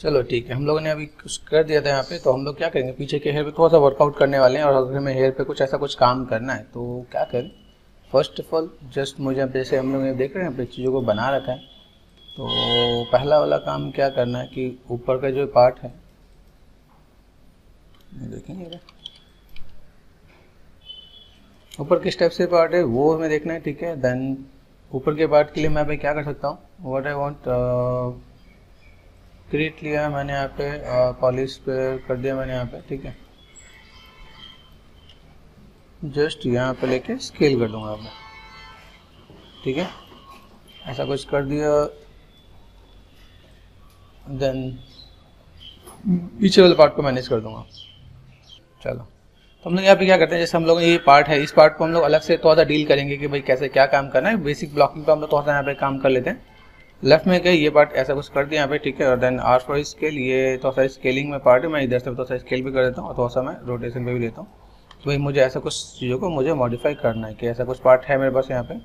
चलो ठीक है, हम लोगों ने अभी कुछ कर दिया था यहाँ पे। तो हम लोग क्या करेंगे, पीछे के हेयर पे थोड़ा सा वर्कआउट करने वाले हैं, और अगर हमें हेयर पे कुछ ऐसा कुछ काम करना है तो क्या करें। फर्स्ट ऑफ ऑल जस्ट मुझे अब जैसे हम लोग ये देख रहे हैं अपनी चीज़ों को बना रखा है, तो पहला वाला काम क्या करना है कि ऊपर का जो पार्ट है देखेंगे, ऊपर किस टाइप से पार्ट है वो हमें देखना है, ठीक है। देन ऊपर के पार्ट के लिए मैं अभी क्या कर सकता हूँ, व्हाट आई वांट, क्रिएट लिया मैंने यहाँ पे, पॉलिश पे कर दिया मैंने यहाँ पे, ठीक है। जस्ट यहाँ पे लेके स्केल कर दूंगा मैं, ठीक है, ऐसा कुछ कर दिया। देन पीछे वाले पार्ट को मैनेज कर दूंगा। चलो, तो हम लोग यहाँ पे क्या करते हैं, जैसे हम लोग ये पार्ट है, इस पार्ट को हम लोग अलग से थोड़ा सा डील करेंगे कि भाई कैसे क्या काम करना है। बेसिक ब्लॉकिंग पे हम लोग थोड़ा सा यहाँ पे काम कर लेते हैं। लेफ्ट में गए, ये पार्ट ऐसा कुछ कर दिया यहाँ पे, ठीक है। और देन आर फॉर स्केल, ये थोड़ा सा स्केलिंग में पार्ट है, मैं इधर से थोड़ा सा स्केल भी कर देता हूँ और थोड़ा सा मैं रोटेशन पे भी लेता हूँ। तो भाई मुझे ऐसा कुछ चीज़ों को मुझे मॉडिफाई करना है कि ऐसा कुछ पार्ट है मेरे पास यहाँ पे,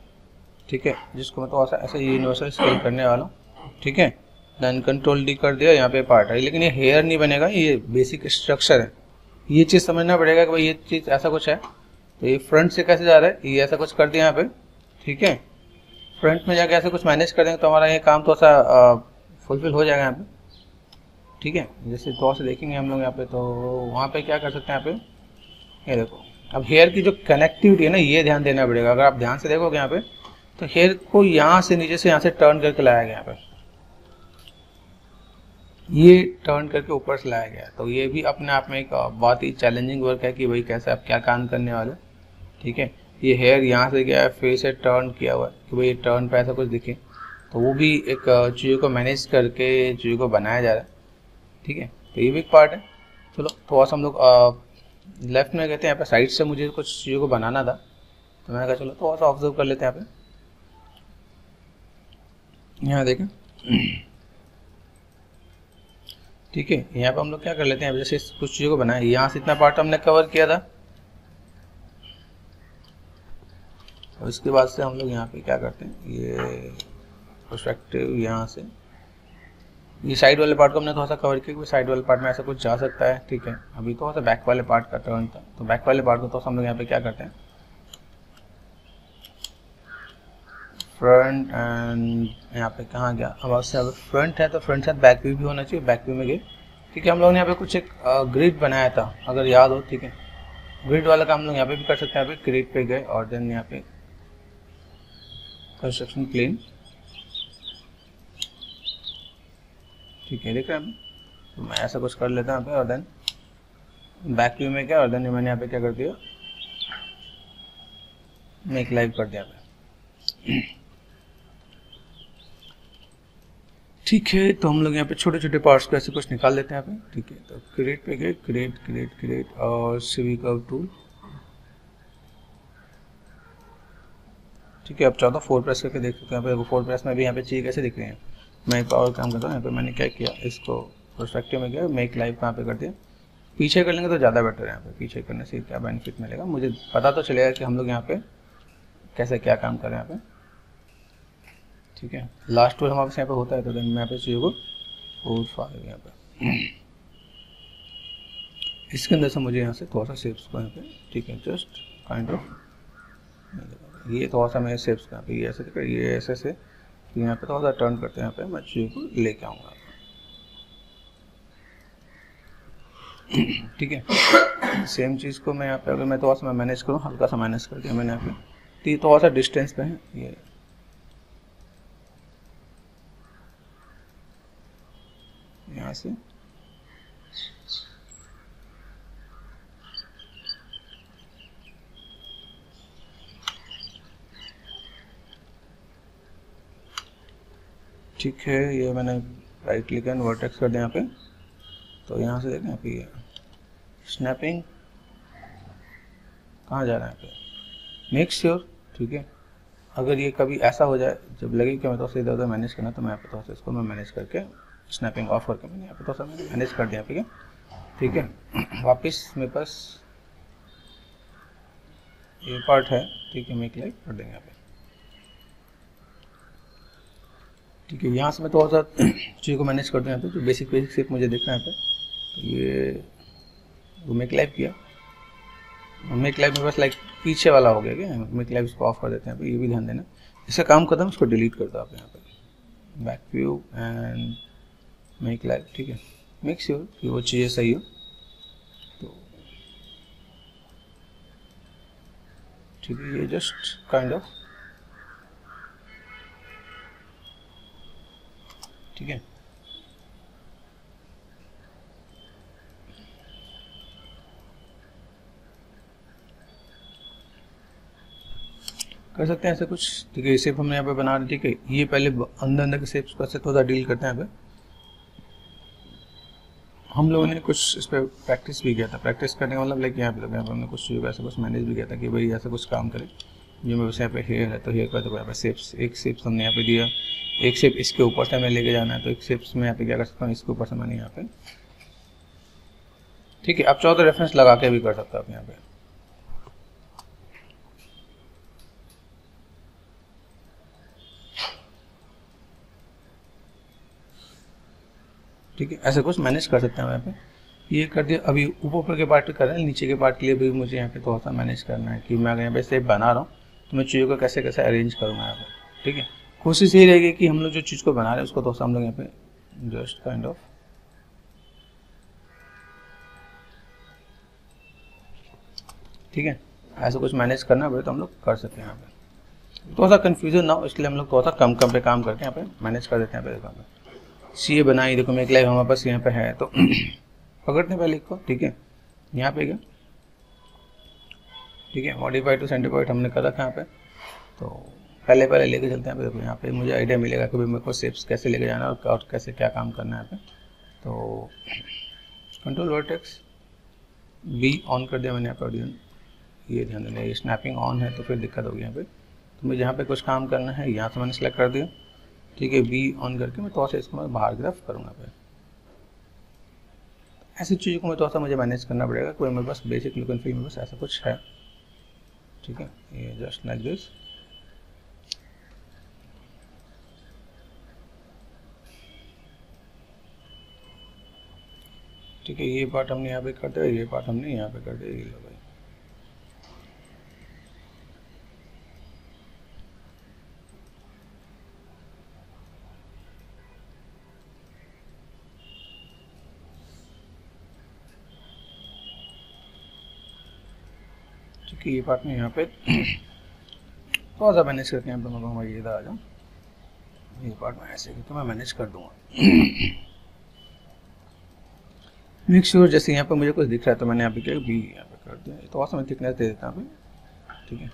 ठीक है, जिसको मैं थोड़ा सा ऐसे यूनिवर्सल स्केल करने वाला हूँ, ठीक है। देन कंट्रोल डी कर दिया, यहाँ पे पार्ट है, लेकिन ये हेयर नहीं बनेगा, ये बेसिक स्ट्रक्चर है। ये चीज़ समझना पड़ेगा कि भाई ये चीज़ ऐसा कुछ है। तो ये फ्रंट से कैसे जा रहा है, ये ऐसा कुछ कर दिया यहाँ पे, ठीक है। फ्रंट में जाके ऐसे कुछ मैनेज कर देंगे तो हमारा ये काम थोड़ा सा फुलफिल हो जाएगा यहाँ पे, ठीक है। जैसे थोड़ा सा देखेंगे हम लोग यहाँ पे, तो वहाँ पे क्या कर सकते हैं यहाँ पे, ये देखो। अब हेयर की जो कनेक्टिविटी है ना, ये ध्यान देना पड़ेगा। अगर आप ध्यान से देखोगे यहाँ पे, तो हेयर को यहाँ से नीचे से यहाँ से टर्न करके लाया गया यहाँ पे, ये टर्न करके ऊपर से लाया गया। तो ये भी अपने आप में एक बहुत ही चैलेंजिंग वर्क है कि भाई कैसे आप क्या काम करने वाले, ठीक है। ये हेयर यहाँ से गया है, फेस से टर्न किया हुआ है कि भाई टर्न पे ऐसा कुछ दिखे, तो वो भी एक चीज़ों को मैनेज करके चीज़ों को बनाया जा रहा है, ठीक है। तो ये भी एक पार्ट है। चलो थोड़ा सा हम लोग लेफ्ट में कहते हैं, यहाँ पे साइड से मुझे कुछ चीज़ों को बनाना था, तो मैंने कहा चलो थोड़ा सा ऑब्जर्व कर लेते हैं यहाँ पे। यहाँ देखें, ठीक है। यहाँ पे हम लोग क्या कर लेते हैं, जैसे कुछ चीज़ों को बनाए, यहाँ से इतना पार्ट हमने कवर किया था, और इसके बाद से हम लोग यहाँ पे क्या करते हैं, ये पर्सपेक्टिव यहाँ से ये साइड वाले पार्ट को हमने थोड़ा सा कवर किया, क्योंकि साइड वाले पार्ट में ऐसा कुछ जा सकता है, ठीक है। अभी थोड़ा सा बैक वाले पार्ट का टर्न था, तो बैक वाले पार्ट को तो हम लोग यहाँ पे क्या करते हैं, फ्रंट एंड यहाँ पे कहाँ गया, अब से अगर फ्रंट है तो फ्रंट साथ बैक व्यू भी होना चाहिए, बैक व्यू में गए, ठीक है। हम लोग ने यहाँ पे कुछ एक ग्रिड बनाया था, अगर याद हो, ठीक है। ग्रिड वाला काम हम लोग यहाँ पे भी कर सकते हैं। यहाँ पे ग्रिड पे गए और देन यहाँ पे कंस्ट्रक्शन प्लेन, ठीक है, देख रहे हैं। तो मैं ऐसा कुछ कर लेता हूँ यहाँ पे, और देन बैक व्यू में क्या, और देन मैंने यहाँ पे क्या कर दिया, मेक लाइव कर दिया पे, ठीक है। तो हम लोग यहाँ पे छोटे छोटे पार्ट्स को ऐसे कुछ निकाल लेते हैं यहाँ पे, ठीक है। तो क्रिएट पे गए, क्रिएट क्रिएट क्रिएट और CV कर्व टूल, ठीक है। अब 14 4 प्रेस करके देख सकते हैं यहाँ पे, 4 प्रेस में भी यहाँ पे चीज़ कैसे दिख रही है। मैं एक और काम करता हूँ, यहाँ पे मैंने क्या किया, इसको पर्सपेक्टिव में गया, मेक लाइव यहाँ पे कर दिया। पीछे कर लेंगे तो ज़्यादा बेटर है, यहाँ पे पीछे करने से क्या बेनिफिट मिलेगा, मुझे पता तो चलेगा कि हम लोग यहाँ पे कैसे क्या काम करें यहाँ पे, ठीक है। लास्ट टूल हमारे पास यहाँ पे होता है, तो देन मैं यहाँ पे चीज़ों को यहाँ पे इसके अंदर से मुझे यहाँ से थोड़ा सा शेप्स को यहाँ पे, ठीक है, जस्ट काइंड ऑफ ये थोड़ा सा मेरे शेप्स का ये ऐसे दिख रहा है, ये ऐसे से, तो यहाँ पे थोड़ा सा टर्न करते हैं, यहाँ पे मैं चीज़ों को लेके आऊँगा, ठीक है। सेम चीज़ को मैं यहाँ पे अगर मैं थोड़ा सा मैनेज करूँ, हल्का सा मैनेज कर दिया मैंने यहाँ पे, तो ये थोड़ा सा डिस्टेंस पे है ये, यहाँ से ठीक है। ये मैंने राइट क्लिक एंड वर्टेक्स कर दिया यहाँ पे, तो यहाँ से देखें यहाँ पे ये स्नैपिंग कहाँ जा रहा है यहाँ पे, मेक श्योर, ठीक है। अगर ये कभी ऐसा हो जाए जब लगे कि मैं तो इधर उधर मैनेज करना, तो मैं यहाँ पे थोड़ा सा इसको मैं मैनेज करके स्नैपिंग ऑफ करके मैंने यहाँ पे थोड़ा सा मैंने मैनेज कर दिया, ठीक है। वापस मेरे पास ये पार्ट है, ठीक है, मेक लाइव कर देंगे यहाँ पे, ठीक है, यहाँ से मैं थोड़ा सा चीज़ों को मैनेज कर दूँ यहाँ पे, जो बेसिक शेप मुझे दिख रहा है यहाँ पे। तो ये वो मेक लाइव किया, मेक लाइव में बस लाइक पीछे वाला हो गया क्या, मेक लाइव इसको ऑफ कर देते हैं यहाँ पे, ये भी ध्यान देना। इसका काम खत्म, इसको डिलीट कर दो आप यहाँ पे, back view and make live. ठीक है, मेक श्योर कि वो चीज़ें सही हो। तो ठीक है, ये जस्ट काइंड ऑफ ठीक है। कर सकते हैं ऐसे कुछ। ठीक है, ये शेप हमने यहाँ पे बना दी। ठीक है, ये पहले अंदर के शेप्स पर से थोड़ा डील करते हैं यहाँ पे। हम लोगों ने कुछ इस पर प्रैक्टिस भी किया था। प्रैक्टिस करने का मतलब लाइक यहाँ पे हमने कुछ चीज़ों का ऐसा कुछ मैनेज भी किया था कि भाई ऐसा कुछ काम करें। जो मैं यहाँ पे हेयर है तो हेयर का तो यहाँ पे शेप्स, एक शेप्स हमने यहाँ पे दिया, एक शेप इसके ऊपर से हमें लेके जाना है, तो एक शेप्स में यहाँ पे क्या कर सकता हूँ, इसके ऊपर से मैंने यहाँ पे। ठीक है, आप चाहो तो रेफरेंस लगा के भी कर सकते हो आप यहाँ पे। ठीक है, ऐसे कुछ मैनेज कर सकते हैं यहाँ पे। ये कर दिया। अभी ऊपर के पार्ट कर रहे हैं, नीचे के पार्ट के लिए भी मुझे यहाँ पे थोड़ा सा मैनेज करना है कि मैं अगर यहाँ पे शेप बना रहा हूँ तो मैं चीज़ों को कैसे कैसे अरेंज करूँगा यहाँ पे। ठीक है, कोशिश यही रहेगी कि हम लोग जो चीज़ को बना रहे हैं उसको थोड़ा सा हम लोग यहाँ पे जस्ट काइंड ऑफ ठीक है, ऐसा कुछ मैनेज करना पड़े तो हम लोग कर सकते हैं यहाँ पे। थोड़ा सा कन्फ्यूजन ना हो इसलिए हम लोग थोड़ा सा कम पे काम करके यहाँ पे मैनेज कर देते हैं। यहाँ पे सी ए बनाई, देखो मेक लाइव हमारे पास यहाँ पे है तो पकड़ते हैं पहले इसको। ठीक है, यहाँ पे गया। ठीक है, मॉडिफाई टू सेंटर पॉइंट हमने कर रखा है यहाँ पे। तो पहले लेके चलते हैं। देखो यहाँ पे मुझे आइडिया मिलेगा कि मेरे को शेप्स कैसे लेके जाना है और कैसे क्या काम करना है यहाँ पे। तो कंट्रोल वर्टेक्स बी ऑन कर दिया मैंने यहाँ पे। ये ध्यान देना, ये स्नैपिंग ऑन है तो फिर दिक्कत होगी यहाँ पे। तो मुझे यहाँ पे कुछ काम करना है, यहाँ से मैंने सेलेक्ट कर दिया। ठीक है, बी ऑन करके मैं थोड़ा सा इसको मैं बाहर की तरफ करूँगा पे। ऐसी चीज़ों को मैं थोड़ा सा मुझे मैनेज करना पड़ेगा। कोई मेरे पास बेसिक लुक एंड फील में बस ऐसा कुछ है। ठीक है, ये जस्ट लाइक दिस। ठीक है, ये पार्ट हमने यहाँ पे कर दिया, ये पार्ट हमने यहाँ पे कर दिया। ये लो भाई, ठीक है, ये पार्ट में यहाँ पे थोड़ा सा मैनेज करके यहाँ पे मैं कहूँगा ये इधर आ जाऊँ। ये पार्ट में ऐसे तो मैं मैनेज कर दूँगा। मेक श्योर जैसे यहाँ पे मुझे कुछ दिख रहा है तो मैंने यहाँ पे क्या भी यहाँ पे कर दिया। थोड़ा सा मैं थिकनेस दे देता हूँ। ठीक है,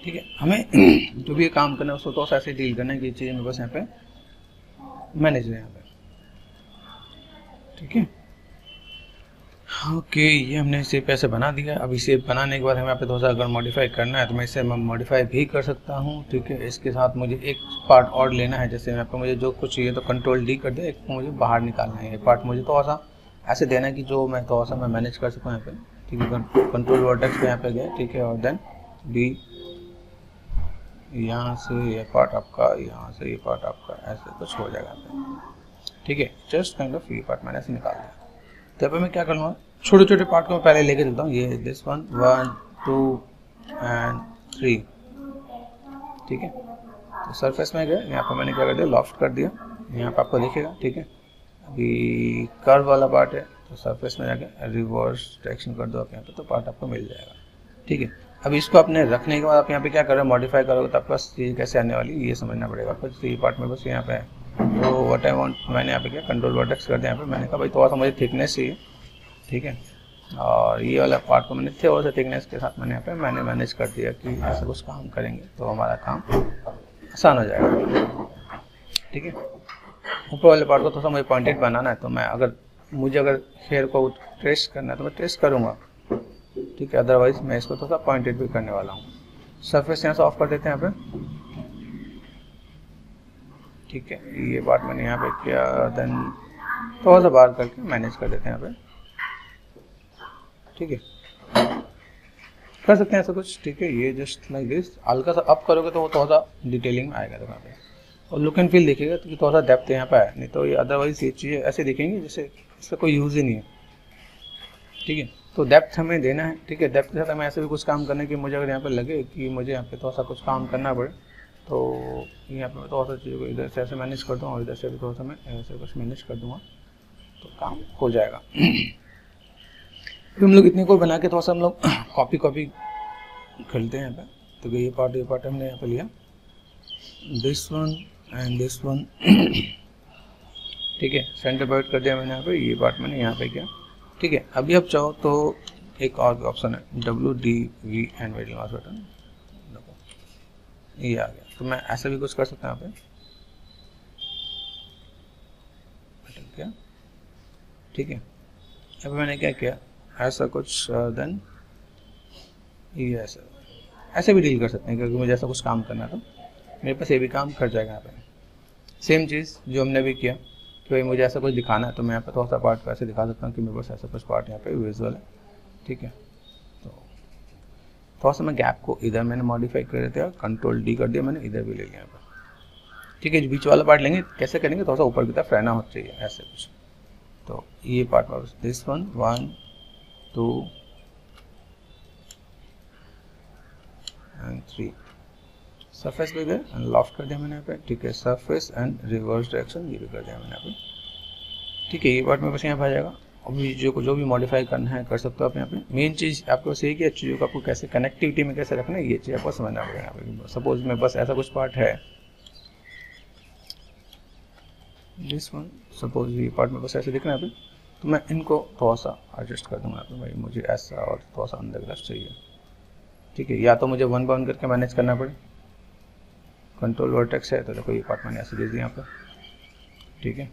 ठीक है, हमें जो भी काम करना है उसको थोड़ा सा ऐसे डील करना है कि चीज़ें मेरे बस यहाँ पे मैनेज है यहाँ पे। ठीक है, ओके, ये हमने शेप ऐसे बना दिया। अब इसे बनाने के बाद हमें यहाँ पे थोड़ा सा अगर मॉडिफाई करना है तो मैं इसे मॉडिफाई भी कर सकता हूँ। ठीक है, इसके साथ मुझे एक पार्ट और लेना है। जैसे यहाँ पे मुझे जो कुछ चाहिए तो कंट्रोल डी कर दिया, एक मुझे बाहर निकालना है। ये पार्ट मुझे थोड़ा सा ऐसे देना है कि जो मैं थोड़ा सा मैं मैनेज कर सकूँ यहाँ पे। ठीक है, कंट्रोल वर्टेक्स पे यहाँ पे गए। ठीक है, और देन डी, यहाँ से ये पार्ट आपका, यहाँ से ये पार्ट आपका, ऐसे कुछ हो जाएगा। ठीक है, जस्ट काइंड ऑफ ये पार्ट मैंने ऐसे निकाल दिया। तो यहाँ पे मैं क्या करूँगा, छोटे छोटे पार्ट को मैं पहले लेके चलता हूँ। ये दिस 1 2 एंड 3। ठीक है, तो सरफेस में गए, यहाँ पे मैंने क्या कर दिया, लॉफ्ट कर दिया। यहाँ पे आपको दिखेगा। ठीक है, अभी कर्व वाला पार्ट है तो सरफेस में जाके रिवर्स डायरेक्शन कर दो आप यहाँ पे, तो पार्ट आपको मिल जाएगा। ठीक है, अभी इसको अपने रखने के बाद आप यहाँ पे क्या कर रहे हो, मॉडिफाई करोगे तो आपके पास चीज़ कैसे आने वाली ये समझना पड़ेगा आपको। तो ये पार्ट में बस यहाँ पे है, तो व्हाट आई वांट, मैंने यहाँ पे क्या कंट्रोल वर्टेक्स कर दिया। यहाँ पे मैंने कहा भाई थोड़ा सा मुझे थिकनेस चाहिए। ठीक है, और ये वाला पार्ट को मैंने थोड़ा सा थिकनेस के साथ मैंने यहाँ पे मैंने मैनेज कर दिया कि ऐसा कुछ काम करेंगे तो हमारा काम आसान हो जाएगा। ठीक है, ऊपर वाले पार्ट को थोड़ा सा मुझे पॉइंटेड बनाना है तो मैं अगर हेयर को ट्रेस करना है तो मैं ट्रेस करूँगा। ठीक है, अदरवाइज मैं इसको थोड़ा सा पॉइंटेड भी करने वाला हूँ। सरफेस यहाँ से ऑफ कर देते हैं यहाँ पे। ठीक है, ये पार्ट मैंने यहाँ पे किया, देन थोड़ा सा बाहर करके मैनेज कर देते हैं यहाँ पे। ठीक है, कर सकते हैं ऐसा कुछ, ठीक है। ये जस्ट लाइक दिस, हल्का सा अप करोगे तो वो थोड़ा सा डिटेलिंग में आएगा यहाँ पे, और लुक एंड फील देखिएगा तो थोड़ा सा डेप्थ यहाँ पे है, नहीं तो ये अदरवाइज ये चीज़ें ऐसे दिखेंगी जैसे इसका कोई यूज़ ही नहीं है, ठीक है। तो डेप्थ हमें देना है, ठीक है। डेप्थ के साथ हमें ऐसे भी कुछ काम करना है कि मुझे अगर यहाँ पे लगे कि मुझे यहाँ पे थोड़ा सा कुछ काम करना पड़े, तो यहाँ पे मैं थोड़ा सा चीज़ों को इधर से ऐसे मैनेज कर दूँगा और इधर से भी थोड़ा सा मैं ऐसे कुछ मैनेज कर दूँगा, तो काम हो जाएगा। फिर हम लोग इतने को बना के थोड़ा सा हम लोग कॉपी खेलते हैं यहाँ पे। तो ये पार्ट हमने यहाँ पे लिया, this one and this one, ठीक है। सेंटर पार्ट कर दिया मैंने यहाँ पे, ये पार्ट मैंने यहाँ पे किया, ठीक है। अभी आप चाहो तो एक और ऑप्शन है WDV and middle mouse button, ये आ गया, तो मैं ऐसा भी कुछ कर सकता हूँ यहाँ पे, क्या, ठीक है। अभी मैंने क्या किया, ऐसा कुछ देन ये ऐसे भी डील कर सकते हैं, क्योंकि मुझे ऐसा कुछ काम करना तो मेरे पास ये भी काम कर जाएगा यहाँ पे। सेम चीज़ जो हमने भी किया कि भाई मुझे ऐसा कुछ दिखाना है, तो मैं यहाँ पे थोड़ा सा पार्ट ऐसे दिखा सकता हूँ कि मेरे पास ऐसा कुछ पार्ट यहाँ पे विजुअल है, ठीक है। तो थोड़ा सा मैं गैप को इधर मैंने मॉडिफाई कर दिया, Ctrl D कर दिया मैंने, इधर भी ले लिया यहाँ पे, ठीक है। जो बीच वाला पार्ट लेंगे कैसे करेंगे, थोड़ा सा ऊपर की तरफ रहना होना चाहिए ऐसे कुछ। तो ये पार्ट वापस दिस वन 1 2 एंड 3, सरफेस पे गए एंड लॉफ्ट कर दिया मैंने यहाँ पे, ठीक है। सरफेस एंड रिवर्स डायरेक्शन ये भी कर दिया मैंने यहाँ पे, ठीक है। ये पार्ट मेरे पास यहाँ पे आ जाएगा। अभी जो भी मॉडिफाई करना है कर सकते हो आप यहाँ पे। मेन चीज़ आपको बस यही कि चीज़ों को आपको कैसे कनेक्टिविटी में कैसे रखना है, ये चीज़ आपको समझना पड़ेगा यहाँ पे। सपोज में बस ऐसा कुछ पार्ट है, दिस वन, सपोज ये पार्ट में बस ऐसे दिखना है यहाँ पे, तो मैं इनको थोड़ा सा एडजस्ट कर दूँगा यहाँ पे, भाई मुझे ऐसा और थोड़ा सा अंदर ग्लास चाहिए, ठीक है। या तो मुझे 1 बाय 1 करके मैनेज करना पड़े, कंट्रोल वर्टेक्स है तो देखो ये पार्ट मैंने ऐसे दे दिया यहाँ पे, ठीक है।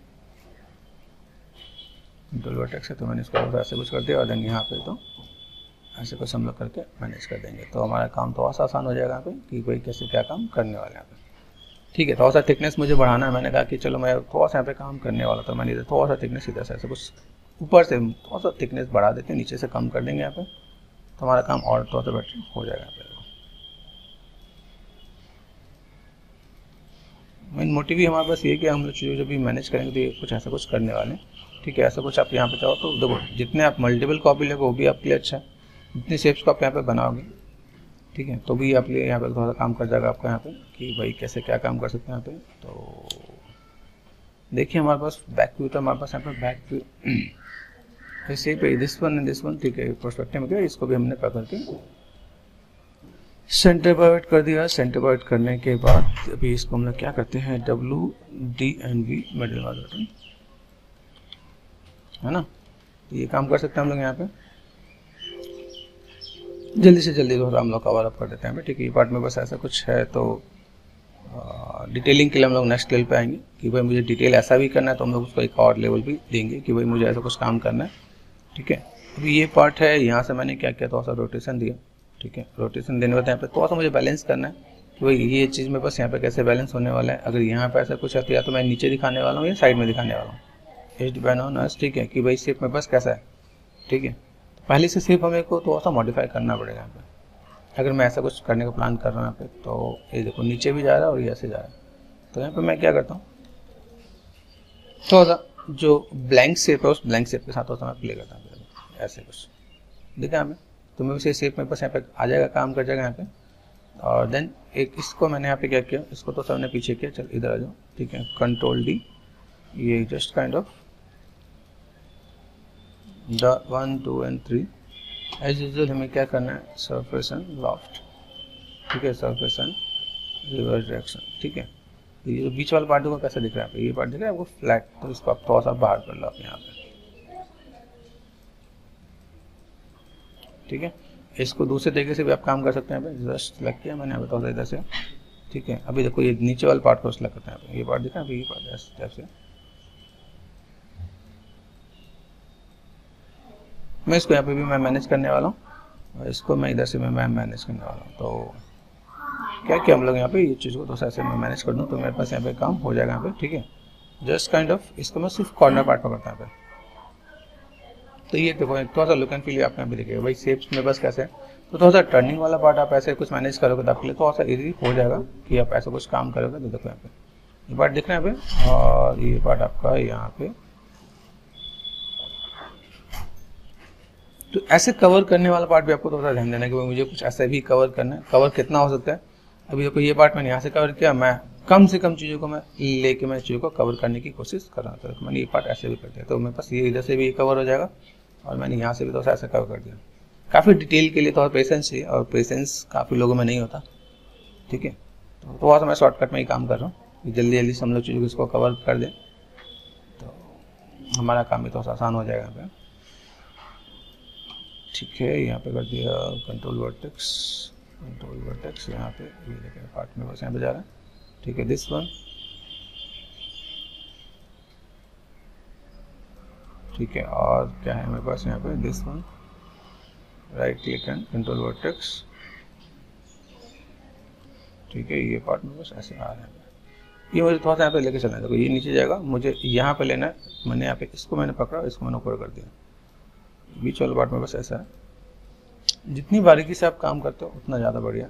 कंट्रोल वर्टेक्स है तो मैंने इसको ऐसे कुछ कर दिया, और देन यहाँ पे तो ऐसे कुछ हम लोग करके मैनेज कर देंगे, तो हमारा काम थोड़ा सा आसान हो जाएगा यहाँ पे कि भाई कैसे क्या काम करने वाले हैं यहाँ पे, ठीक है। थोड़ा सा थिकनेस मुझे बढ़ाना है, मैंने कहा कि चलो मैं थोड़ा सा यहाँ पे काम करने वाला था, मैंने इधर थोड़ा सा थिकनेस इधर से ऐसे कुछ ऊपर से थोड़ा सा थिकनेस बढ़ा देते हैं, नीचे से कम कर देंगे यहाँ पे, तो हमारा काम और थोड़ा सा बेटर हो जाएगा यहाँ पे। मेन मोटिव ही हमारे पास ये कि हम लोग चीज़ों जब भी मैनेज करेंगे तो ये कुछ ऐसा कुछ करने वाले हैं, ठीक है। ऐसा कुछ आप यहाँ पे चाहो तो देखो, जितने आप मल्टीपल कॉपी लोगे वो भी आपके लिए अच्छा है, जितने शेप्स को आप यहाँ पे बनाओगे, ठीक है, तो भी आप लिए यहाँ पे थोड़ा सा काम कर जाएगा आपका यहाँ पे कि भाई कैसे क्या काम कर सकते हैं यहाँ पे। तो देखिए हमारे पास बैक व्यू, तो हमारे पास यहाँ पे बैक व्यू ऐसे पे this one and this one, ठीक है। पर्सपेक्टिव में क्या, इसको भी हमने पकड़ के सेंटर पाइवट कर दिया। सेंटर पाइवट करने के बाद अभी इसको हम लोग क्या करते हैं, WD&V मिडिल माउस बटन, है ना। तो ये काम कर सकते हैं हम लोग यहाँ पे, जल्दी से जल्दी थोड़ा हम लोग कवर अप कर देते हैं, ठीक है। ये पार्ट में बस ऐसा कुछ है, तो डिटेलिंग के लिए हम लोग नेक्स्ट लेवल पे आएंगे कि भाई मुझे डिटेल ऐसा भी करना है, तो हम लोग उसको एक और लेवल भी देंगे कि भाई मुझे ऐसा कुछ काम करना है, ठीक है। अभी ये पार्ट है, यहाँ से मैंने क्या किया, थोड़ा सा रोटेशन दिया, ठीक है। रोटेशन देने के बाद यहाँ पे थोड़ा सा मुझे बैलेंस करना है कि भाई ये चीज़ में बस यहाँ पे कैसे बैलेंस होने वाला है। अगर यहाँ पे ऐसा कुछ है तो या तो मैं नीचे दिखाने वाला हूँ या साइड में दिखाने वाला हूँ, एच डिपेंड ऑन अस, ठीक है, कि भाई शेप में बस कैसा है, ठीक है। तो पहले से शेप हमें को थोड़ा सा मॉडिफाई करना पड़ेगा यहाँ पे। अगर मैं ऐसा कुछ करने का प्लान कर रहा हूँ यहाँ पे, तो ये देखो नीचे भी जा रहा है और ये ऐसे जा रहा है, तो यहाँ पे मैं क्या करता हूँ, थोड़ा सा जो ब्लैंक शेप है उस ब्लैंक शेप के साथ थोड़ा सा मैं प्ले करता हूँ, ऐसे कुछ देखा हमें, तो मैं उसे शेप में बस यहाँ पे आ जाएगा, काम कर जाएगा यहाँ पे। और देन एक इसको मैंने यहाँ पे क्या किया, इसको तो सबने पीछे किया, चल इधर आ जाओ, ठीक है। Ctrl D, ये just kind of 1 2 and 3 as usual हमें क्या करना है, सरफेस एंड लॉफ्ट, ठीक है, सरफेस एंड रिवर्स डायरेक्शन, ठीक है। तो ये जो बीच वाला पार्ट को कैसा दिख रहा है, ये पार्ट दिख रहा है आपको फ्लैट, तो इसको आप थोड़ा सा बाहर कर लो आप यहाँ पे, ठीक है। इसको दूसरे तरीके से भी आप काम कर सकते हैं, जस्ट सेलेक्ट किया मैंने यहाँ पे थोड़ा सा इधर से, ठीक है। अभी देखो ये नीचे वाले पार्ट को सेलेक्ट करते हैं, ये पार्ट दिखा है, अभी ये पार्ट इस टाइप से मैं इसको यहाँ पे भी मैं मैनेज करने वाला हूँ, और इसको मैं इधर से मैं मैनेज करने वाला हूँ। तो क्या किया हम लोग यहाँ पे, ये चीज़ को थोड़ा सा ऐसे मैं मैनेज कर दूँ तो मेरे पास यहाँ पे काम हो जाएगा यहाँ पे, ठीक है। जस्ट काइंड ऑफ इसको मैं सिर्फ कॉर्नर पार्ट पकड़ता हूँ यहाँ पे, तो ये देखो थोड़ा सा लुक एंड फील आपको यहाँ पे दिखेगा भाई शेप्स में बस कैसे है। तो थोड़ा सा टर्निंग वाला पार्ट आप ऐसे कुछ मैनेज करोगे तो आपके लिए थोड़ा सा इजी हो जाएगा कि आप ऐसा कुछ काम करोगे। तो देखो यहाँ पे ये पार्ट दिख रहा है यहाँ पे, और ये पार्ट आपका यहाँ पे। तो ऐसे कवर करने वाला पार्ट भी आपको थोड़ा सा ध्यान देना है कि मुझे कुछ ऐसे भी कवर करना है। कवर कितना हो सकता है, अभी देखो ये पार्ट मैंने यहाँ से कवर किया, मैं कम से कम चीज़ों को मैं लेके मैं चीज़ों को कवर करने की कोशिश कर रहा था। तो मैंने ये पार्ट ऐसे भी कर दिया, तो मेरे पास ये इधर से भी कवर हो जाएगा और मैंने यहाँ से भी थोड़ा सा ऐसे कवर कर दिया। काफ़ी डिटेल के लिए थोड़ा पेशेंस चाहिए, और पेशेंस काफ़ी लोगों में नहीं होता, ठीक है। तो थोड़ा सा मैं शॉर्टकट में ही काम कर रहा हूँ, जल्दी जल्दी से हम लोग चीज़ों को इसको कवर कर दें तो हमारा काम भी थोड़ा सा आसान हो जाएगा यहाँ पे, ठीक है। यहाँ पे कर दिया कंट्रोल वर्टेक्स यहाँ पे, ये देखिए पार्ट में बस यहाँ पे जा रहा है, ठीक है। दिस वन, ठीक है। और क्या है मेरे पास यहाँ पे, this one, right click and control vertex, ठीक है। ये पार्ट में बस ऐसे आ रहा है, ये मुझे थोड़ा सा यहाँ पे लेके चलना है। देखो ये नीचे जाएगा, मुझे यहाँ पे लेना है, मैंने यहाँ पे इसको मैंने पकड़ा, इसको मैंने ऊपर कर दिया। बीच वाले पार्ट में बस ऐसा है। जितनी बारीकी से आप काम करते हो उतना ज़्यादा बढ़िया।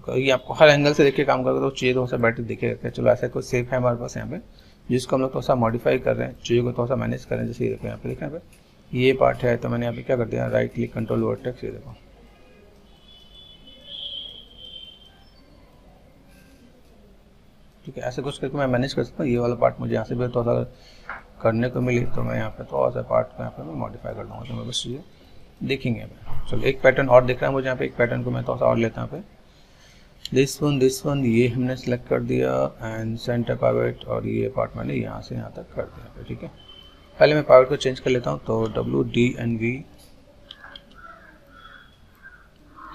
ये आपको हर एंगल से देख के काम करोगे तो चीज़ें थोड़ा सा बेटर दिखेगा। चलो ऐसा कुछ सेफ है हमारे पास यहाँ पे, जिसको हम लोग थोड़ा सा मॉडिफाई कर रहे हैं, चीज़ों को थोड़ा सा मैनेज कर रहे हैं। जैसे ये देखो यहाँ पे, देखो यहाँ पे ये पार्ट है, तो मैंने यहाँ पे क्या कर दिया, राइट क्लिक कंट्रोल वर्टेक्स, ये देखो ठीक है। ऐसे कुछ करके मैं मैनेज कर सकता हूँ। ये वाला पार्ट मुझे यहाँ से भी थोड़ा सा करने को मिली, तो मैं यहाँ पे थोड़ा सा पार्ट को यहाँ पे मैं मॉडिफाई कर दूँगा, तो मैं बस चीज़ें देखेंगे हमें। चलो एक पैटर्न और दिख रहा है मुझे यहाँ पे, एक पैटर्न को मैं थोड़ा सा और लेता हूँ यहाँ पे। दिस वन ये हमने सेलेक्ट कर दिया एंड सेंटर पाइवट, और ये पार्ट मैंने यहाँ से यहाँ तक कर दिया, ठीक है। पहले मैं पाइवट को चेंज कर लेता हूँ, तो WDNV,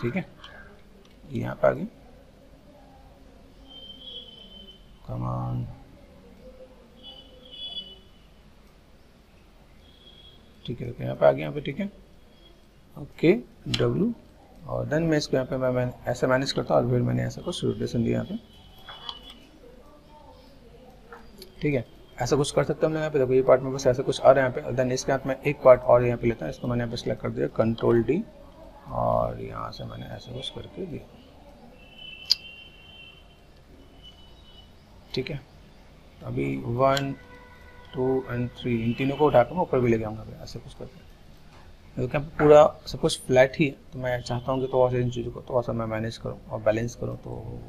ठीक है। यहाँ पे आ गई, कमान, ठीक है। यहाँ पे आ गया, यहाँ पे ठीक है, ओके W, और देन मैं इसको यहाँ पे मैं ऐसा मैनेज करता हूँ, और फिर मैंने ऐसा कुछ रोटेशन दिया यहाँ पे, ठीक है। ऐसा कुछ कर सकते हैं हम यहाँ पे। देखो ये पार्ट में बस ऐसा कुछ आ रहा है यहाँ पे, देन इसके हाथ में एक पार्ट और यहाँ पे लेता हूँ, इसको मैंने यहाँ पे सेलेक्ट कर दिया कंट्रोल D, और यहाँ से मैंने ऐसा कुछ करके दिया, ठीक है। अभी 1 2 और 3 इन तीनों को उठाकर मैं ऊपर भी ले जाऊँगा, ऐसे कुछ करके। क्योंकि पूरा सब कुछ फ्लैट ही है, तो मैं चाहता हूँ कि थोड़ा सा इन चीज़ों को थोड़ा सा मैं मैनेज करूँ और बैलेंस करूँ। तो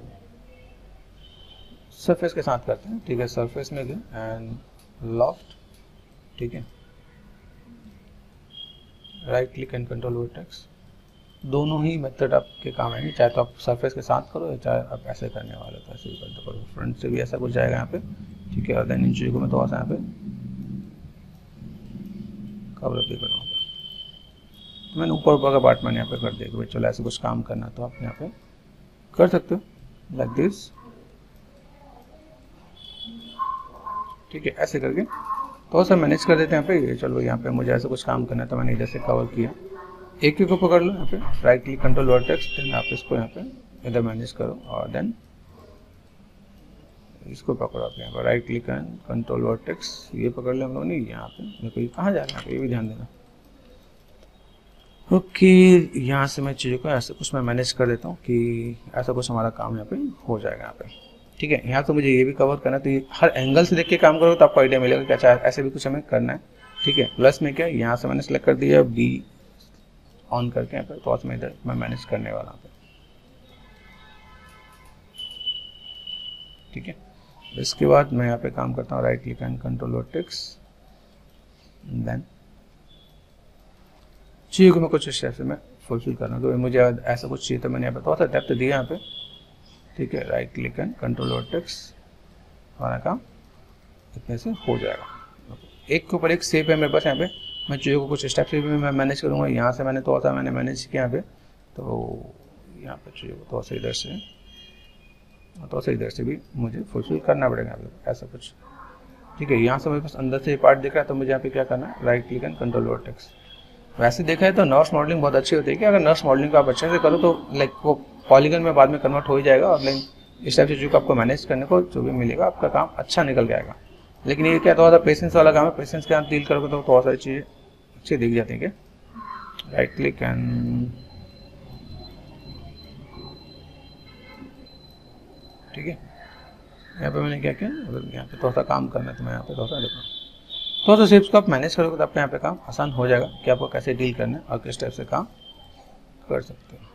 सरफेस के साथ करते हैं, ठीक है। सरफेस में गए एंड लॉफ्ट, ठीक है, right click and control vertex. दोनों ही मेथड आपके काम आएंगे, चाहे तो आप सरफेस के साथ करो या चाहे आप ऐसे करने वाले तो ऐसे ही कर दो। करो फ्रंट से भी ऐसा कुछ जाएगा यहाँ पे, ठीक है। और देन इन चीज़ों को मैं थोड़ा सा यहाँ पे कवर अप भी करूँगा। तो मैंने ऊपर का पार्ट मैंने यहाँ पे कर दिया कि भाई चलो ऐसे कुछ काम करना, तो आप यहाँ पे कर सकते हो लाइक दिस, ठीक है। ऐसे करके थोड़ा सा मैनेज कर देते हैं यहाँ पे। चलो यहाँ पे मुझे ऐसा कुछ काम करना है, तो मैंने इधर से कवर किया, एक को पकड़ लो यहाँ पे, right click control vertex, then आप इसको यहाँ पे इधर मैनेज करो, और देन इसको पकड़ो आप यहाँ पर, right click and control vertex, ये पकड़ ले हम लोग ने यहाँ पे। देखो ये कहाँ जा रहा है, ये भी ध्यान देना, ओके। यहाँ से मैं चीज़ों को ऐसे कुछ मैं मैनेज कर देता हूँ कि ऐसा कुछ हमारा काम यहाँ पे हो जाएगा यहाँ पे, ठीक है। यहाँ तो मुझे ये भी कवर करना है, तो ये हर एंगल से देख के काम करो तो आपको आइडिया मिलेगा कि अच्छा ऐसे भी कुछ हमें करना है, ठीक है। प्लस में क्या, यहाँ से मैंने सेलेक्ट कर दिया B ऑन करके यहाँ पे, तो मैं इधर मैं मैनेज करने वाला हूँ, ठीक है। इसके बाद मैं यहाँ पे काम करता हूँ, right click and control vertex, then चीज़ों को मैं कुछ इस तरह से मैं फुलफिल कर रहा हूँ। तो मुझे ऐसा कुछ चाहिए, तो मैंने यहाँ पे थोड़ा सा डेप्थ दिया यहाँ पे, ठीक है। Right click and control vertex, हमारा काम इतने से हो जाएगा। एक के ऊपर एक शेप है मेरे पास यहाँ पे, मैं चीज़ों को कुछ स्टेप से भी मैं मैनेज करूँगा। यहाँ से मैंने थोड़ा सा मैंने मैनेज किया यहाँ पे, तो यहाँ पे चीज़ों को थोड़ा सा इधर से भी मुझे फुलफिल करना पड़ेगा यहाँ पे, ऐसा कुछ, ठीक है। यहाँ से मेरे पास अंदर से ये पार्ट दिख रहा है, तो मुझे यहाँ पे क्या करना है, right click and control vertex. वैसे देखा है तो नर्स मॉडलिंग बहुत अच्छी होती है कि अगर नर्स मॉडलिंग को आप अच्छे से करो तो लाइक वो पॉलीगन में बाद में कन्वर्ट हो ही जाएगा, और लाइक इस टाइप से चीज़ों को आपको मैनेज करने को जो भी मिलेगा आपका काम अच्छा निकल जाएगा। लेकिन ये क्या थोड़ा सा पेशेंस वाला काम है, पेशेंस के साथ डील करोगे तो थोड़ा सारी चीज़ें अच्छी दिख जाती है। क्या राइट क्लिक एंड ठीक है, यहाँ पे मैंने क्या किया, अगर यहाँ पे थोड़ा सा काम करना है तो मैं यहाँ पे थोड़ा सा देखो, थोड़ा सा शेप्स को आप मैनेज करोगे तो आपको यहाँ पे काम आसान हो जाएगा कि आपको कैसे डील करना है और किस टाइप से काम कर सकते हो।